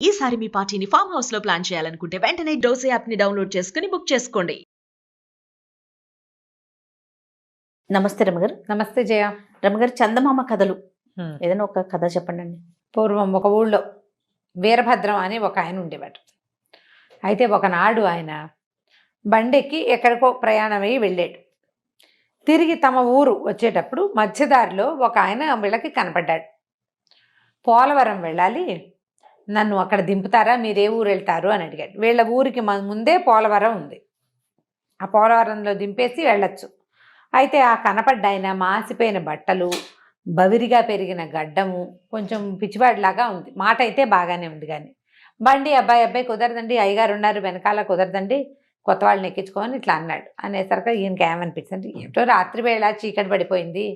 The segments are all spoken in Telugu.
ఈసారి మీ పార్టీని ఫామ్ హౌస్ లో ప్లాన్ చేయాలనుకుంటే వెంటనే డోసే యాప్ ని డౌన్లోడ్ చేసుకుని బుక్ చేసుకోండి. నమస్తే రమగారు. నమస్తే జయ. రమగారు, చందమామ కథలు ఏదైనా ఒక కథ చెప్పండి అండి. పూర్వం ఒక ఊళ్ళో వీరభద్రం అని ఒక ఆయన ఉండేవాడు. అయితే ఒకనాడు ఆయన బండెక్కి ఎక్కడికో ప్రయాణమై వెళ్ళాడు. తిరిగి తమ ఊరు వచ్చేటప్పుడు మధ్యదారిలో ఒక ఆయన వీళ్ళకి కనపడ్డాడు. పోలవరం వెళ్ళాలి, నన్ను అక్కడ దింపుతారా, మీరే ఊరు వెళ్తారు అని అడిగాడు. వీళ్ళ ఊరికి ముందే పోలవరం ఉంది, ఆ పోలవరంలో దింపేసి వెళ్ళొచ్చు. అయితే ఆ కనపడ్డ ఆయన మాసిపోయిన బట్టలు, బవిరిగా పెరిగిన గడ్డము, కొంచెం పిచ్చివాడిలాగా ఉంది. మాట అయితే బాగానే ఉంది, కానీ బండి అబ్బాయి కుదరదండి, అయ్యగారు ఉన్నారు వెనకాల, కుదరదండి, కొత్త వాళ్ళని ఎక్కించుకోమని ఇట్లా అన్నాడు. అనేసరికి ఈయనకి ఏమనిపించింది, ఏమిటో రాత్రి వేళ చీకటి పడిపోయింది,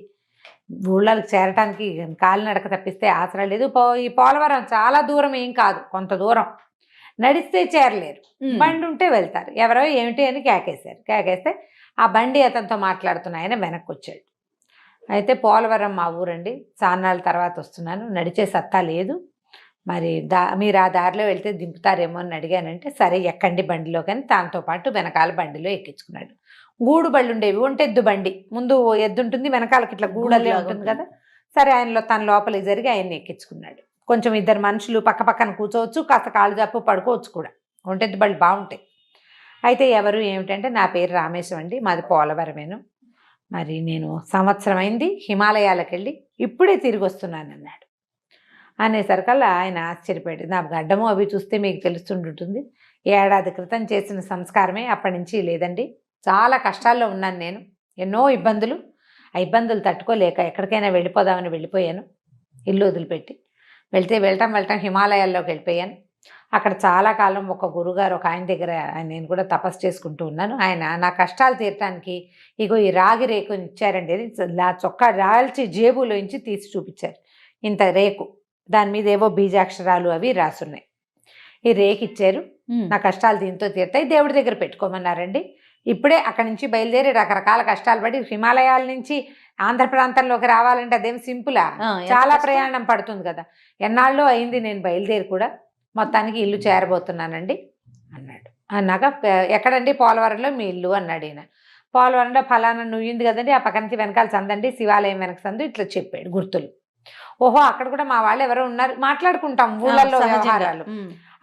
ఊళ్ళకి చేరటానికి కాలినడక తప్పిస్తే ఆసరా లేదు, ఈ పోలవరం చాలా దూరం ఏం కాదు, కొంత దూరం నడిస్తే చేరలేరు, బండి ఉంటే వెళ్తారు, ఎవరో ఏమిటి అని కేకేస్తే ఆ బండి అతనితో మాట్లాడుతున్న ఆయన వెనక్కి వచ్చాడు. అయితే పోలవరం మా ఊరండి, చాన్నాళ్ళ తర్వాత వస్తున్నాను, నడిచే సత్తా లేదు, మరి మీరు ఆ దారిలో వెళ్తే దింపుతారేమో అని అడిగానంటే, సరే ఎక్కండి బండిలో, కానీ దాంతో పాటు వెనకాల బండిలో ఎక్కించుకున్నాడు. గూడు బళ్ళు ఉండేవి, ఒంటెద్దు బండి, ముందు ఎద్దు ఉంటుంది, వెనకాలకి ఇట్లా గూడలే ఉంటుంది కదా. సరే ఆయనలో తన లోపలికి జరిగి ఆయన్ని ఎక్కించుకున్నాడు. కొంచెం ఇద్దరు మనుషులు పక్క పక్కన కూర్చోవచ్చు, కాస్త కాళ్ళు జప్పు పడుకోవచ్చు కూడా, ఒంటెద్దు బళ్ళు బాగుంటాయి. అయితే ఎవరు ఏమిటంటే, నా పేరు రామేశం అండి, మాది పోలవరమేను, మరి నేను సంవత్సరం అయింది హిమాలయాలకు వెళ్ళి ఇప్పుడే తిరిగి వస్తున్నాను అన్నాడు. అనేసరికల్లా ఆయన ఆశ్చర్యపోయాడు. నా గడ్డము అవి చూస్తే మీకు తెలుస్తుంటుంది, ఏడాది క్రితం చేసిన సంస్కారమే అప్పటి నుంచి లేదండి, చాలా కష్టాల్లో ఉన్నాను నేను, ఎన్నో ఇబ్బందులు, ఆ ఇబ్బందులు తట్టుకోలేక ఎక్కడికైనా వెళ్ళిపోదామని వెళ్ళిపోయాను, ఇల్లు వదిలిపెట్టి వెళ్ళటం హిమాలయాల్లోకి వెళ్ళిపోయాను. అక్కడ చాలా కాలం ఒక గురుగారు ఒక ఆయన దగ్గర నేను కూడా తపస్సు చేసుకుంటూ ఉన్నాను. ఆయన నా కష్టాలు తీరటానికి ఇగో ఈ రాగి రేకుని ఇచ్చారండి, చొక్కా రాల్చి జేబులోంచి తీసి చూపించారు. ఇంత రేకు, దాని మీద ఏవో బీజాక్షరాలు అవి రాసున్నాయి. ఈ రేకు ఇచ్చారు, నా కష్టాలు దీంతో తీరుతాయి, దేవుడి దగ్గర పెట్టుకోమన్నారండి. ఇప్పుడే అక్కడి నుంచి బయలుదేరి రకరకాల కష్టాలు పడి హిమాలయాల నుంచి ఆంధ్ర ప్రాంతంలోకి రావాలంటే అదేం సింపులా, చాలా ప్రయాణం పడుతుంది కదా, ఎన్నాళ్ళో అయింది నేను బయలుదేరి కూడా, మొత్తానికి ఇల్లు చేరబోతున్నానండి అన్నాడు. అన్నాక ఎక్కడండి, పోలవరంలో మీ ఇల్లు అన్నాడు ఈయన. పోలవరంలో ఫలానా నువ్వుంది కదండి, ఆ పక్క నుంచి వెనకాల సందండి, శివాలయం వెనక సందు, ఇట్లా చెప్పాడు గుర్తులు. ఓహో అక్కడ కూడా మా వాళ్ళు ఎవరో ఉన్నారు, మాట్లాడుకుంటాం ఊళ్ళల్లో వ్యవహారాలు,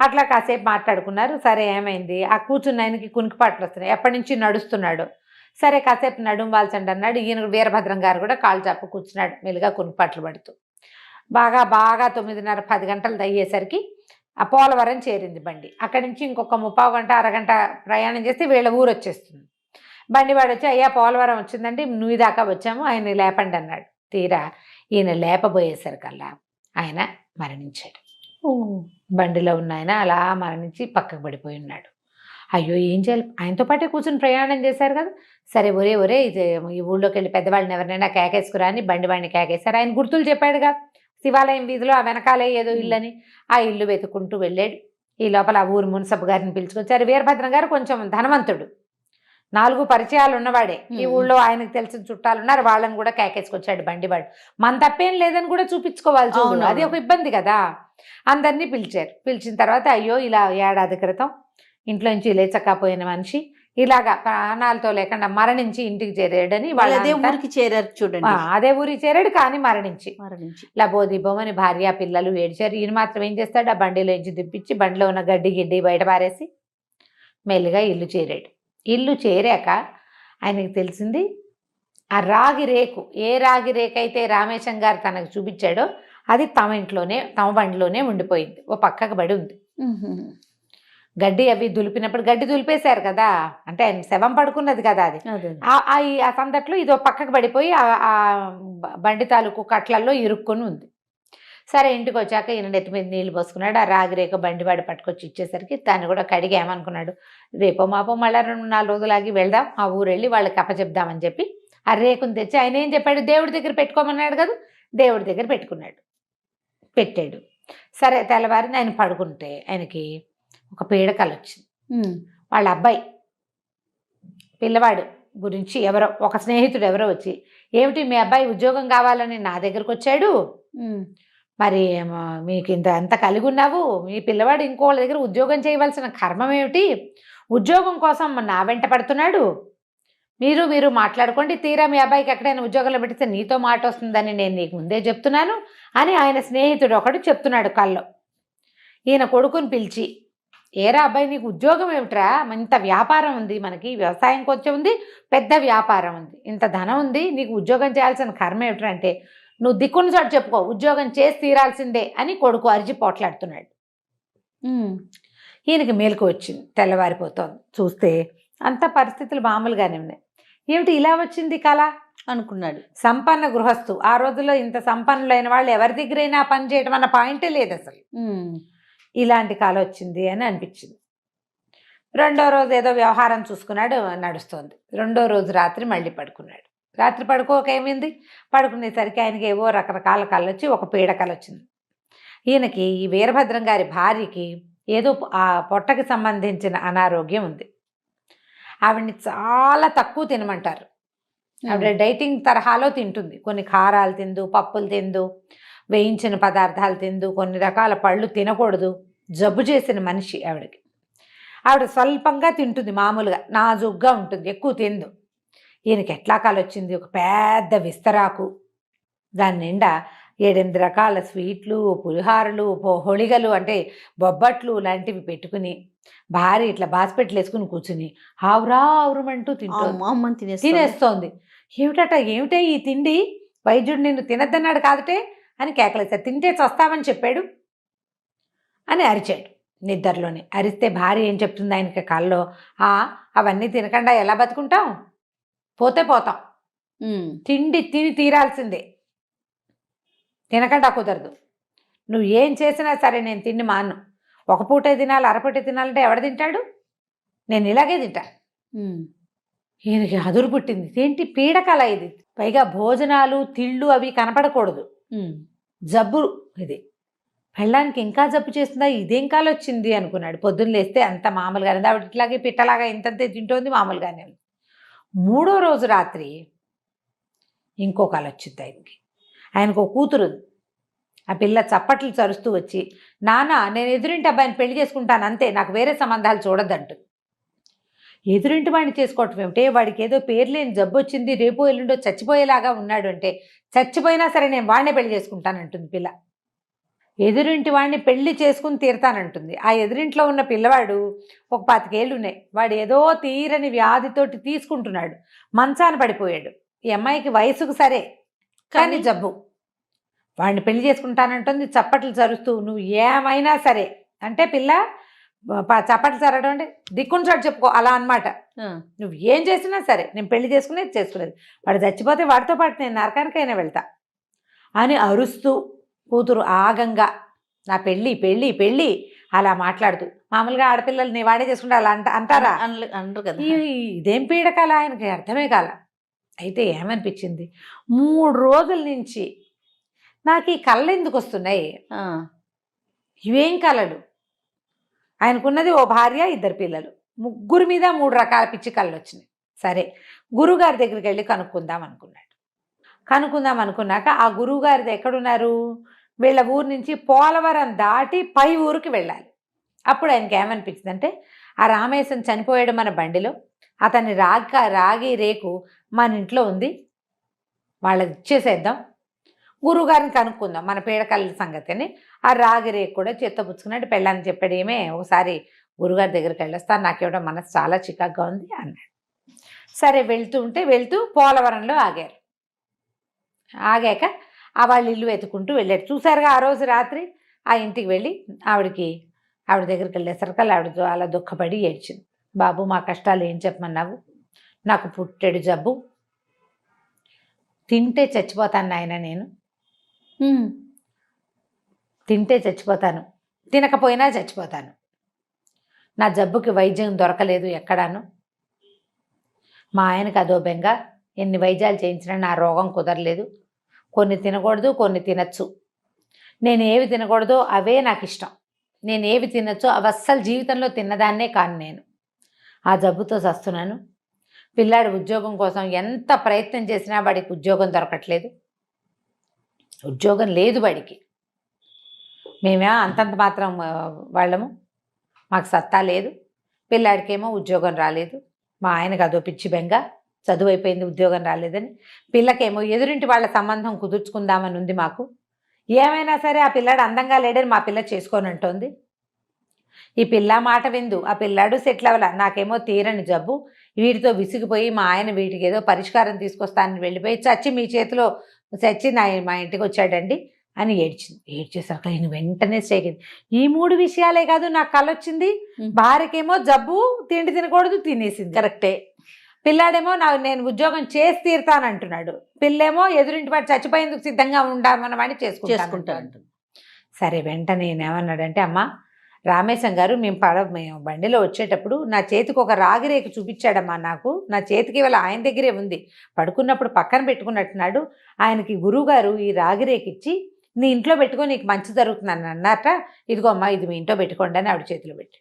అట్లా కాసేపు మాట్లాడుకున్నారు. సరే ఏమైంది, ఆ కూర్చున్న ఆయనకి కునికిపాట్లు వస్తున్నాయి, ఎప్పటి నుంచి నడుస్తున్నాడు. సరే కాసేపు నడుం వాల్చండి అన్నాడు. ఈయన వీరభద్రం గారు కూడా కాళ్ళు చాపు కూర్చున్నాడు, మెల్లిగా కునికిపాట్లు పడుతూ. బాగా 9:30 10 గంటలు అయ్యేసరికి ఆ పోలవరం చేరింది బండి. అక్కడి నుంచి ఇంకొక 30 గంట అరగంట ప్రయాణం చేస్తే వీళ్ళ ఊరు వచ్చేస్తుంది. బండి వాడు వచ్చి, అయ్యా పోలవరం వచ్చిందండి, నువ్వు దాకా వచ్చాము, ఆయన లేపండి అన్నాడు. తీరా ఈయన లేపబోయేసరికల్లా ఆయన మరణించాడు. బండిలో ఉన్న ఆయన అలా మరణించి పక్కకు పడిపోయి ఉన్నాడు. అయ్యో ఏం చేయాలి, ఆయనతో పాటే కూర్చుని ప్రయాణం చేశారు కదా. సరే ఒరే ఇది ఈ ఊళ్ళోకి వెళ్ళి పెద్దవాళ్ళని ఎవరినైనా కేకేసుకురా అని బండిని కేకేశారు. ఆయన గుర్తులు చెప్పాడుగా, శివాలయం వీధిలో ఆ వెనకాలే ఏదో ఇల్లు అని, ఆ ఇల్లు వెతుకుంటూ వెళ్ళాడు. ఈ లోపల ఆ ఊరు మున్సబు గారిని పిలుచుకొచ్చారు. వీరభద్రం గారు కొంచెం ధనవంతుడు, 4 పరిచయాలు ఉన్నవాడే, ఈ ఊళ్ళో ఆయనకు తెలిసిన చుట్టాలు ఉన్నారు, వాళ్ళని కూడా కేకేసుకొచ్చాడు బండివాడు. మన తప్పేం లేదని కూడా చూపించుకోవాలి చూడు, అది ఒక ఇబ్బంది కదా. అందరినీ పిలిచారు. పిలిచిన తర్వాత, అయ్యో ఇలా ఏడాది క్రితం ఇంట్లోంచి లేచక్కపోయిన మనిషి ఇలాగా ప్రాణాలతో లేకుండా మరణించి ఇంటికి చేరాడని వాళ్ళు అదే ఊరికి చేరారు చూడండి. అదే ఊరికి చేరాడు, కానీ మరణించి ఇలా బోమని భార్య పిల్లలు ఏడ్చారు. ఈయన మాత్రం ఏం చేస్తాడు, ఆ బండిలోంచి దిప్పించి బండిలో ఉన్న గడ్డి బయట పారేసి మెల్లిగా ఇల్లు చేరాడు. ఇల్లు చేరాక ఆయనకి తెలిసింది, ఆ రాగి రేకు, ఏ రాగి రేకు అయితే రామేశం గారు తనకు చూపించాడో అది తమ బండిలోనే ఉండిపోయింది, ఓ పక్కకు పడి ఉంది. గడ్డి అవి దులిపినప్పుడు గడ్డి దులిపేశారు కదా, అంటే ఆయన శవం పడుకున్నది కదా, అది ఆ సందట్లో ఇదో పక్కకు పడిపోయి ఆ బండి తాలూకు కట్లల్లో ఇరుక్కొని ఉంది. సరే ఇంటికి వచ్చాక ఈయన నెత్తి మీద నీళ్ళు పోసుకున్నాడు. ఆ రాగిరేక బండివాడు పట్టుకొచ్చి ఇచ్చేసరికి దాన్ని కూడా కడిగి ఏమనుకున్నాడు, రేపో మాపో మళ్ళీ 2-4 రోజులాగి వెళ్దాం, ఆ ఊరు వెళ్ళి వాళ్ళకి అప్పచెప్దామని చెప్పి ఆ రేకుని తెచ్చి ఆయన ఏం చెప్పాడు, దేవుడి దగ్గర పెట్టుకోమన్నాడు కదా, దేవుడి దగ్గర పెట్టాడు. సరే తెల్లవారిని ఆయన పడుకుంటే ఆయనకి ఒక పీడకలు వచ్చింది. వాళ్ళ అబ్బాయి పిల్లవాడు గురించి ఒక స్నేహితుడు ఎవరో వచ్చి, ఏమిటి మీ అబ్బాయి ఉద్యోగం కావాలని నా దగ్గరకు వచ్చాడు, మరి మీకు అంత కలిగి ఉన్నావు, మీ పిల్లవాడు ఇంకోళ్ళ దగ్గర ఉద్యోగం చేయవలసిన కర్మం ఏమిటి? ఉద్యోగం కోసం నా వెంట పడుతున్నాడు. మీరు మాట్లాడుకోండి, తీరా మీ అబ్బాయికి ఎక్కడైనా ఉద్యోగంలో పెడితే నీతో మాట వస్తుందని నేను నీకు ముందే చెప్తున్నాను అని ఆయన స్నేహితుడు ఒకడు చెప్తున్నాడు కల్లో. ఈయన కొడుకుని పిలిచి, ఏరా అబ్బాయి, నీకు ఉద్యోగం ఏమిట్రా? ఇంత వ్యాపారం ఉంది, మనకి వ్యవసాయం కొంచెం ఉంది, పెద్ద వ్యాపారం ఉంది, ఇంత ధనం ఉంది, నీకు ఉద్యోగం చేయాల్సిన కర్మ ఏమిట్రా అంటే, నువ్వు దిక్కున్న చోటు చెప్పుకో, ఉద్యోగం చేసి తీరాల్సిందే అని కొడుకు అరిచి పోట్లాడుతున్నాడు. ఈయనకి మేలుకు వచ్చింది, తెల్లవారిపోతోంది. చూస్తే అంత పరిస్థితులు మామూలుగానే ఉన్నాయి. ఏమిటి ఇలా వచ్చింది కళ అనుకున్నాడు. సంపన్న గృహస్థు. ఆ రోజుల్లో ఇంత సంపన్నులైన వాళ్ళు ఎవరి దగ్గరైనా పని చేయడం అన్న పాయింటే లేదు అసలు. ఇలాంటి కళ వచ్చింది అని అనిపించింది. రెండో రోజు ఏదో వ్యవహారం చూసుకున్నాడు, నడుస్తోంది. రెండో రోజు రాత్రి మళ్ళీ పడుకున్నాడు. రాత్రి పడుకోకేమైంది, పడుకునేసరికి ఆయనకి ఏవో రకరకాల కళలు వచ్చి ఒక పీడ కళ వచ్చింది. ఈయనకి ఈ వీరభద్రం గారి భార్యకి ఏదో ఆ పొట్టకి సంబంధించిన అనారోగ్యం ఉంది. ఆవిడ్ని చాలా తక్కువ తినమంటారు. ఆవిడ డైటింగ్ తరహాలో తింటుంది. కొన్ని కారాలు తిందు, పప్పులు తిందు, వేయించిన పదార్థాలు తిందు, కొన్ని రకాల పళ్ళు తినకూడదు. జబ్బు చేసిన మనిషి ఆవిడకి. ఆవిడ స్వల్పంగా తింటుంది, మామూలుగా నాజుగ్గా ఉంటుంది, ఎక్కువ తిందు. ఈయనకి ఎట్లా కాలొచ్చింది, ఒక పెద్ద విస్తరాకు, దాని నిండా 7-8 రకాల స్వీట్లు, పులిహారలు, హోళిగలు అంటే బొబ్బట్లు లాంటివి పెట్టుకుని భార్య ఇట్లా బాస్పెట్లు వేసుకుని కూర్చుని ఆవురా ఆవురమంటూ తినేస్తోంది. ఏమిటే ఈ తిండి, వైద్యుడు నిన్ను తినద్దన్నాడు కాదుటే అని కేకలేశారు. తింటే చస్తామని చెప్పాడు అని అరిచాడు నిద్రలోనే. అరిస్తే భార్య ఏం చెప్తుంది ఆయనకి కల్లో, అవన్నీ తినకుండా ఎలా బతుకుంటాం, పోతే పోతాం, తిండి తిని తీరాల్సిందే, తినకుండా కుదరదు, నువ్వు ఏం చేసినా సరే నేను తిండి మాను, ఒక పూటే తినాలి, అరపూటే తినాలంటే ఎవడ తింటాడు, నేను ఇలాగే తింటా. ఈయనకి అదురు పుట్టింది. ఏంటి పీడకల ఇది, పైగా భోజనాలు తిళ్ళు అవి కనపడకూడదు, జబ్బు ఇది, పెళ్ళానికి ఇంకా జబ్బు చేస్తుందా, ఇదేం కాలు వచ్చింది అనుకున్నాడు. పొద్దున్న లేస్తే అంత మామూలుగానే ఆవిడ ఇట్లాగే పిట్టలాగా ఇంతంతే తింటోంది, మామూలుగానే. మూడో రోజు రాత్రి ఇంకో కాలు వచ్చింది ఆయనకి. ఆయనకు ఒక కూతురు. ఆ పిల్ల చప్పట్లు చరుస్తూ వచ్చి, నాన్న నేను ఎదురింటి అబ్బాయిని పెళ్లి చేసుకుంటాను అంతే, నాకు వేరే సంబంధాలు చూడద్దంటుంది. ఎదురింటి వాడిని చేసుకోవటం ఏమిటే, వాడికి ఏదో పేరు లేని జబ్బు వచ్చింది, రేపు ఎల్లుండో చచ్చిపోయేలాగా ఉన్నాడు అంటే, చచ్చిపోయినా సరే నేను వాడినే పెళ్లి చేసుకుంటానంటుంది పిల్ల. ఎదురింటి వాడిని పెళ్లి చేసుకుని తీరుతానంటుంది. ఆ ఎదురింట్లో ఉన్న పిల్లవాడు ఒక 25 ఏళ్ళు ఉన్నాయి, వాడు ఏదో తీరని వ్యాధితోటి తీసుకుంటున్నాడు, మంచాన పడిపోయాడు. ఈ అమ్మాయికి వయసుకు సరే కానీ జబ్బు. వాడిని పెళ్లి చేసుకుంటానంటుంది చప్పట్లు చరుస్తూ. నువ్వు ఏమైనా సరే అంటే, పిల్ల చప్పట్లు చరడం అంటే దిక్కుని చోటు చెప్పుకో అలా అనమాట. నువ్వు ఏం చేసినా సరే నేను పెళ్లి చేసుకునేది, వాడు చచ్చిపోతే వాడితో పాటు నేను నరకానికైనా వెళ్తా అని అరుస్తూ కూతురు ఆగంగా నా పెళ్ళి పెళ్ళి పెళ్ళి అలా మాట్లాడుతూ. మామూలుగా ఆడపిల్లల్ని వాడే చేసుకుంటే అలా అంటారా, అంటారు కదా. ఇదేం పీడకాల ఆయనకి అర్థమే కాల. అయితే ఏమనిపించింది, 3 రోజుల నుంచి నాకు ఈ కళ్ళు ఎందుకు వస్తున్నాయి, ఇవేం కళలు, ఆయనకున్నది ఓ భార్య 2 పిల్లలు, ముగ్గురు మీద 3 రకాల పిచ్చి కళ్ళు వచ్చినాయి. సరే గురువుగారి దగ్గరికి వెళ్ళి కనుక్కుందాం అనుకున్నాక ఆ గురువుగారిది ఎక్కడున్నారు, వీళ్ళ ఊరు నుంచి పోలవరం దాటి పై ఊరికి వెళ్ళాలి. అప్పుడు ఆయనకి ఏమనిపించింది అంటే, ఆ రామేశం చనిపోయాడు మన బండిలో, అతన్ని రాగి రేకు మన ఇంట్లో ఉంది, వాళ్ళకి ఇచ్చేసేద్దాం, గురువుగారిని కనుక్కుందాం మన పీడకల సంగతి అని ఆ రాగి రేకు కూడా చెత్తపుచ్చుకున్నాడు. పెళ్ళాన్ని చెప్పాడు, ఏమే ఒకసారి గురుగారి దగ్గరికి వెళ్ళొస్తాను, నాకేమిటో మనసు చాలా చికాగ్గా ఉంది అన్నాడు. సరే వెళ్తూ పోలవరంలో ఆగారు. ఆగాక వాళ్ళ ఇల్లు వెతుకుంటూ వెళ్ళాడు. చూసారుగా ఆ రోజు రాత్రి ఆ ఇంటికి వెళ్ళి ఆవిడ దగ్గరికి వెళ్ళేసరికి ఆవిడ చాలా దుఃఖపడి ఏడ్చింది. బాబు మా కష్టాలు ఏం చెప్పమన్నావు, నాకు పుట్టెడు జబ్బు, తింటే చచ్చిపోతాను నాయన, నేను తింటే చచ్చిపోతాను, తినకపోయినా చచ్చిపోతాను, నా జబ్బుకి వైద్యం దొరకలేదు ఎక్కడాను, మా ఆయనకు అదో బెంగ, ఎన్ని వైద్యాలు చేయించినా నా రోగం కుదరలేదు, కొన్ని తినకూడదు కొన్ని తినచ్చు, నేను ఏవి తినకూడదో అవే నాకు ఇష్టం, నేను ఏవి తినచ్చో అవి అస్సలు జీవితంలో తిన్నదాన్నే కాను, నేను ఆ జబ్బుతో చస్తున్నాను, పిల్లాడి ఉద్యోగం కోసం ఎంత ప్రయత్నం చేసినా వాడికి ఉద్యోగం దొరకట్లేదు, ఉద్యోగం లేదు వాడికి, మేమే అంతంత మాత్రం వాళ్ళము, మాకు సత్తా లేదు. పిల్లాడికేమో ఉద్యోగం రాలేదు, మా ఆయనకు అదో పిచ్చి బెంగ, చదువు అయిపోయింది ఉద్యోగం రాలేదని. పిల్లకేమో ఎదురింటి వాళ్ళ సంబంధం కుదుర్చుకుందామని ఉంది మాకు. ఏమైనా సరే ఆ పిల్లాడు అందంగా లేడని మా పిల్ల చేసుకోనంటోంది. ఈ పిల్ల మాట విందు, ఆ పిల్లాడు సెటిల్ అవ్వాల, నాకేమో తీరని జబ్బు, వీటితో విసిగిపోయి మా ఆయన వీటికి ఏదో పరిష్కారం తీసుకొస్తానని వెళ్ళిపోయి చచ్చి మీ చేతిలో చచ్చి మా ఇంటికి వచ్చాడండి అని ఏడ్చింది. ఏడ్చేసరికి నేను వెంటనే స్ట్రైక్. ఈ 3 విషయాలే కాదు నాకు కలొచ్చింది. భార్యకేమో జబ్బు, తిండి తినకూడదు, తినేసింది. కరెక్టే. పిల్లాడేమో నేను ఉద్యోగం చేసి తీరుతానంటున్నాడు. పిల్లేమో ఎదురింటి వాడు చచ్చిపోయేందుకు సిద్ధంగా ఉండామన్నవాడిని చేసుకుంటాను. సరే వెంటనే నేనేమన్నాడంటే, అమ్మ రామేశం గారు, మేము బండిలో వచ్చేటప్పుడు నా చేతికి ఒక రాగిరేకు చూపించాడమ్మా. నాకు నా చేతికి ఇవాళ ఆయన దగ్గరే ఉంది, పడుకున్నప్పుడు పక్కన పెట్టుకున్నట్టున్నాడు. ఆయనకి గురువుగారు ఈ రాగిరేకు ఇచ్చి నీ ఇంట్లో పెట్టుకో, నీకు మంచి జరుగుతుందని అన్నారట. ఇదిగో అమ్మా, ఇది మీ ఇంట్లో పెట్టుకోండి అని ఆవిడ చేతిలో పెట్టి,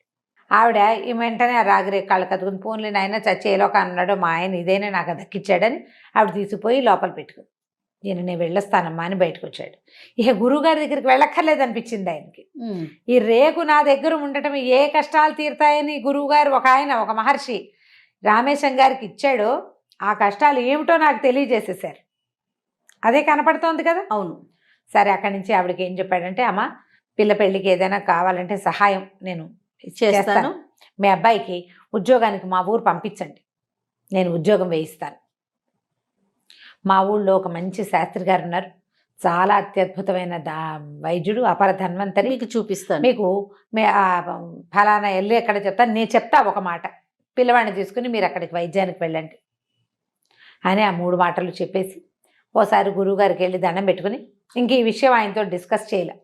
ఆవిడ ఈ వెంటనే ఆ రాగిరేకు కళ్ళ కదుకుని, ఫోన్లే నాయన చచ్చేలోక అన్నాడో మా ఆయన, ఇదైనా నాకు దక్కిచ్చాడని ఆవిడ తీసుకుపోయి లోపల పెట్టుకుంది. నేను వెళ్ళొస్తానమ్మా అని బయటకు వచ్చాడు. ఇక గురువుగారి దగ్గరికి వెళ్ళక్కర్లేదనిపించింది ఆయనకి. ఈ రేకు నా దగ్గర ఉండటం ఏ కష్టాలు తీరుతాయని గురువుగారు ఒక మహర్షి రామేశం గారికి ఇచ్చాడో ఆ కష్టాలు ఏమిటో నాకు తెలియజేసేసారు. అదే కనపడుతోంది కదా. అవును. సరే అక్కడి నుంచి ఆవిడకి ఏం చెప్పాడంటే, అమ్మ పిల్ల పెళ్ళికి ఏదైనా కావాలంటే సహాయం నేను చేస్తాను, మీ అబ్బాయికి ఉద్యోగానికి మా ఊరు పంపించండి, నేను ఉద్యోగం వేయిస్తాను. మా ఊళ్ళో ఒక మంచి శాస్త్రి గారు ఉన్నారు, చాలా అత్యద్భుతమైన వైద్యుడు, అపర ధన్వంతరి, మీకు చూపిస్తాను. మీకు ఫలానా ఎల్లు ఎక్కడ చెప్తాను, నేను చెప్తా ఒక మాట, పిల్లవాడిని తీసుకుని మీరు అక్కడికి వైద్యానికి వెళ్ళండి అని ఆ 3 మాటలు చెప్పేసి ఓసారి గురువుగారికి వెళ్ళి దండం పెట్టుకుని ఇంక ఈ విషయం ఆయనతో డిస్కస్ చేయలే,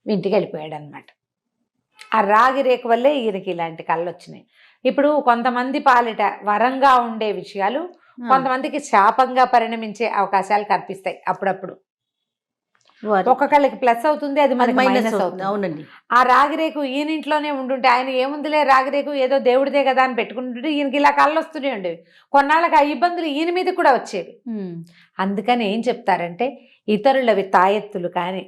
ఇంటికి వెళ్ళిపోయాడు అనమాట. ఆ రాగి రేకు వల్లే ఈయనకి ఇలాంటి కళ్ళు వచ్చినాయి. ఇప్పుడు కొంతమంది పాలిట వరంగా ఉండే విషయాలు కొంతమందికి శాపంగా పరిణమించే అవకాశాలు కనిపిస్తాయి అప్పుడప్పుడు. ఒక్కొక్కళ్ళకి ప్లస్ అవుతుంది, అది మనకి మైనస్ అవుతుంది. అవునండి. ఆ రాగిరేకు ఈయనింట్లోనే ఉండుంటే ఆయన ఏముందిలే రాగిరేకు ఏదో దేవుడిదే కదా అని పెట్టుకుంటుంటే ఈయనకి ఇలా కళ్ళు వస్తూనే ఉండేవి. కొన్నాళ్ళకి ఆ ఇబ్బందులు ఈయన మీద కూడా వచ్చేవి. అందుకని ఏం చెప్తారంటే, ఇతరులవి తాయెత్తులు కానీ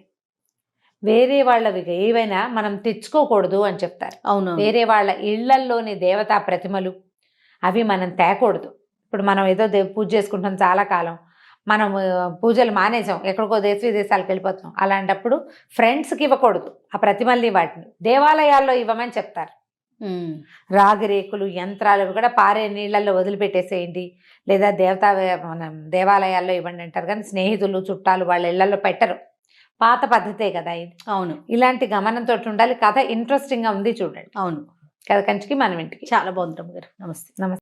వేరే వాళ్ళవి ఏవైనా మనం తెచ్చుకోకూడదు అని చెప్తారు. అవును. వేరే వాళ్ళ ఇళ్లల్లోని దేవతా ప్రతిమలు అవి మనం తేకూడదు. ఇప్పుడు మనం ఏదో పూజ చేసుకుంటాం, చాలా కాలం మనం పూజలు మానేసాం, ఎక్కడికో దేశ విదేశాలకు వెళ్ళిపోతున్నాం. అలాంటప్పుడు ఫ్రెండ్స్కి ఇవ్వకూడదు ఆ ప్రతిమల్ని, వాటిని దేవాలయాల్లో ఇవ్వమని చెప్తారు. రాగిరేకులు, యంత్రాలు కూడా పారే నీళ్ళల్లో వదిలిపెట్టేసేయండి, లేదా దేవాలయాల్లో ఇవ్వండి అంటారు. కానీ స్నేహితులు, చుట్టాలు వాళ్ళ ఇళ్లలో పెట్టరు. పాత పద్ధతే కదా ఇది. అవును. ఇలాంటి గమనంతో ఉండాలి. కథ ఇంట్రెస్టింగ్గా ఉంది, చూడండి. అవును. కథ కంచికి మనం ఇంటికి. చాలా బాగుంది రమ్మ గారు. నమస్తే. నమస్తే.